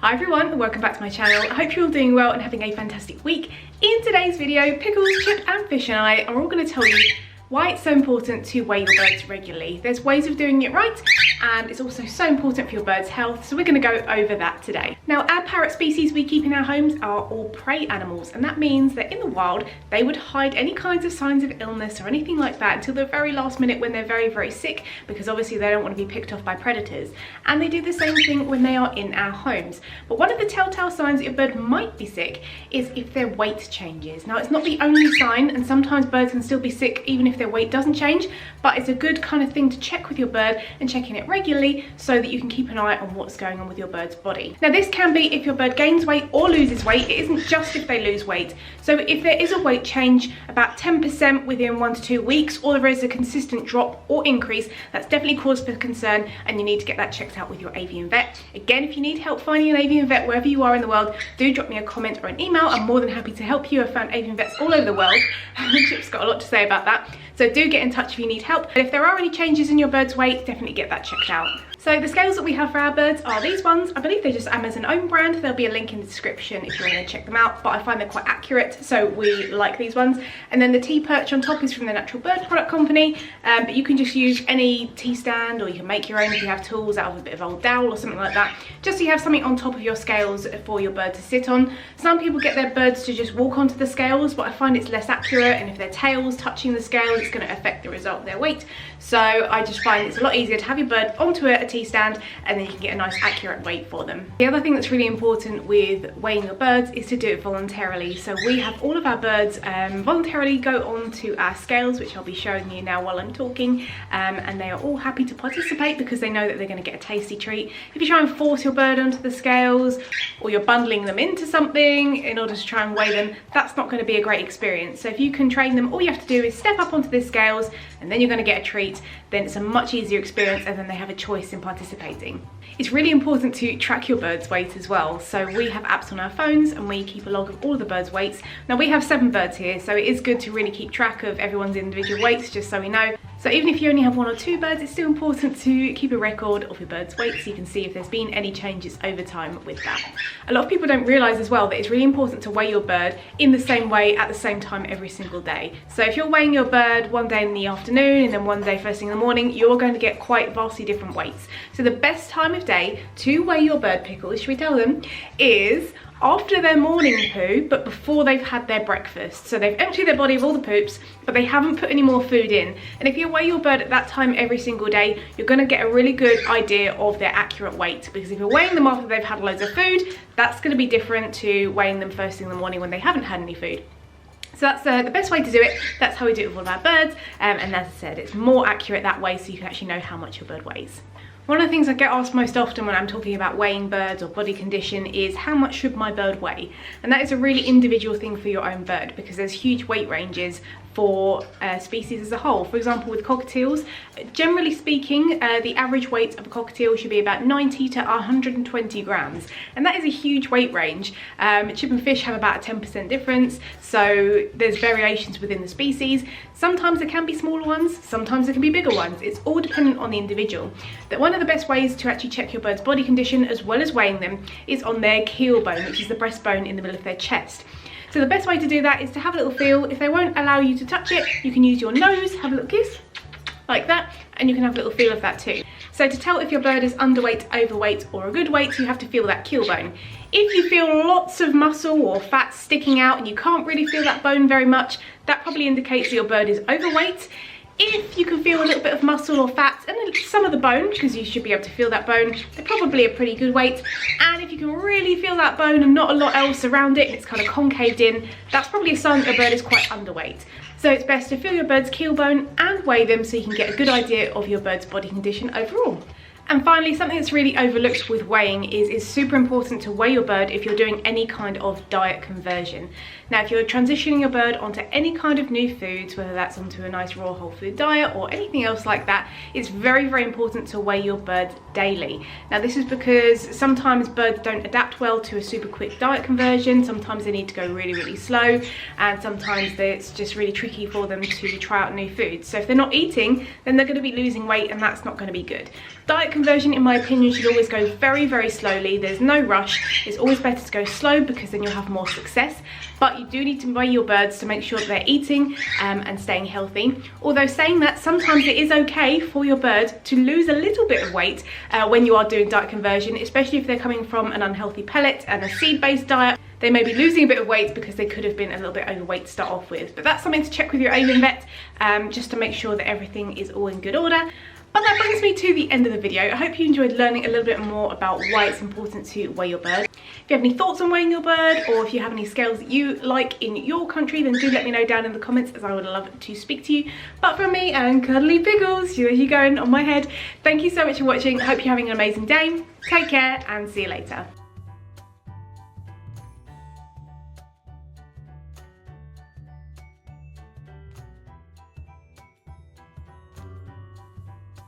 Hi everyone, welcome back to my channel. I hope you're all doing well and having a fantastic week. In today's video, Pickles, Chip and Fish and I are all going to tell you why it's so important to weigh your birds regularly. There's ways of doing it right, and it's also so important for your bird's health, so we're going to go over that today. Now, our parrot species we keep in our homes are all prey animals, and that means that in the wild they would hide any kinds of signs of illness or anything like that until the very last minute when they're very sick, because obviously they don't want to be picked off by predators. And they do the same thing when they are in our homes. But one of the telltale signs that your bird might be sick is if their weight changes. Now, it's not the only sign, and sometimes birds can still be sick even if their weight doesn't change, but it's a good kind of thing to check with your bird and checking it regularly so that you can keep an eye on what's going on with your bird's body. Now, this can be if your bird gains weight or loses weight. It isn't just if they lose weight. So if there is a weight change about 10% within 1 to 2 weeks, or there is a consistent drop or increase, that's definitely cause for concern, and you need to get that checked out with your avian vet. Again, if you need help finding an avian vet wherever you are in the world, do drop me a comment or an email. I'm more than happy to help you. I've found avian vets all over the world. Chip's got a lot to say about that. So do get in touch if you need help. And if there are any changes in your bird's weight, definitely get that checked out. So the scales that we have for our birds are these ones. I believe they're just Amazon own brand. There'll be a link in the description if you want to check them out, but I find they're quite accurate, so we like these ones. And then the T-perch on top is from the Natural Bird Product Company, but you can just use any T-stand, or you can make your own if you have tools out of a bit of old dowel or something like that, just so you have something on top of your scales for your bird to sit on. Some people get their birds to just walk onto the scales, but I find it's less accurate, and if their tail's touching the scale, it's going to affect the result of their weight. So I just find it's a lot easier to have your bird onto a T-stand, and then you can get a nice accurate weight for them. The other thing that's really important with weighing your birds is to do it voluntarily. So we have all of our birds voluntarily go onto our scales, which I'll be showing you now while I'm talking, and they are all happy to participate because they know that they're going to get a tasty treat. If you try and force your bird onto the scales, or you're bundling them into something in order to try and weigh them, that's not going to be a great experience. So if you can train them, all you have to do is step up onto the scales, and then you're going to get a treat. Then it's a much easier experience, and then they have a choice in participating. It's really important to track your bird's weight as well. So we have apps on our phones, and we keep a log of all of the birds' weights. Now, we have 7 birds here, so it is good to really keep track of everyone's individual weights, just so we know. So even if you only have 1 or 2 birds, it's still important to keep a record of your bird's weight so you can see if there's been any changes over time with that. A lot of people don't realise as well that it's really important to weigh your bird in the same way at the same time every single day. So if you're weighing your bird one day in the afternoon and then one day first thing in the morning, you're going to get quite vastly different weights. So the best time of day to weigh your bird, Pickles, should we tell them, is after their morning poo, but before they've had their breakfast. So they've emptied their body of all the poops, but they haven't put any more food in. And if you weigh your bird at that time every single day, you're going to get a really good idea of their accurate weight. Because if you're weighing them after they've had loads of food, that's going to be different to weighing them first thing in the morning when they haven't had any food. So that's the best way to do it. That's how we do it with all of our birds. And as I said, it's more accurate that way, so you can actually know how much your bird weighs. One of the things I get asked most often when I'm talking about weighing birds or body condition is, how much should my bird weigh? And that is a really individual thing for your own bird, because there's huge weight ranges for species as a whole. For example, with cockatiels, generally speaking, the average weight of a cockatiel should be about 90 to 120 grams, and that is a huge weight range. Chip and fish have about a 10% difference, so there's variations within the species. Sometimes there can be smaller ones, sometimes there can be bigger ones. It's all dependent on the individual. But one of the best ways to actually check your bird's body condition, as well as weighing them, is on their keel bone, which is the breastbone in the middle of their chest. So the best way to do that is to have a little feel. If they won't allow you to touch it, you can use your nose, have a little kiss, like that, and you can have a little feel of that too. So to tell if your bird is underweight, overweight, or a good weight, you have to feel that keel bone. If you feel lots of muscle or fat sticking out and you can't really feel that bone very much, that probably indicates that your bird is overweight. If you can feel a little bit of muscle or fat and then some of the bone, because you should be able to feel that bone, they're probably a pretty good weight. And if you can really feel that bone and not a lot else around it, and it's kind of concaved in, that's probably a sign that your bird is quite underweight. So it's best to feel your bird's keel bone and weigh them so you can get a good idea of your bird's body condition overall. And finally, something that's really overlooked with weighing is it's super important to weigh your bird if you're doing any kind of diet conversion. Now, if you're transitioning your bird onto any kind of new foods, whether that's onto a nice raw whole food diet or anything else like that, it's very important to weigh your bird daily. Now, this is because sometimes birds don't adapt well to a super quick diet conversion. Sometimes they need to go really slow, and sometimes it's just really tricky for them to try out new foods. So if they're not eating, then they're going to be losing weight, and that's not going to be good. Diet conversion, in my opinion, should always go very, very slowly. There's no rush. It's always better to go slow because then you'll have more success. But you do need to weigh your birds to make sure that they're eating and staying healthy. Although saying that, sometimes it is okay for your bird to lose a little bit of weight when you are doing diet conversion, especially if they're coming from an unhealthy pellet and a seed-based diet. They may be losing a bit of weight because they could have been a little bit overweight to start off with. But that's something to check with your avian vet just to make sure that everything is all in good order. But that brings me to the end of the video. I hope you enjoyed learning a little bit more about why it's important to weigh your bird. If you have any thoughts on weighing your bird, or if you have any scales that you like in your country, then do let me know down in the comments, as I would love to speak to you. But from me and Cuddly Pickles, there you going on my head. Thank you so much for watching. I hope you're having an amazing day. Take care and see you later.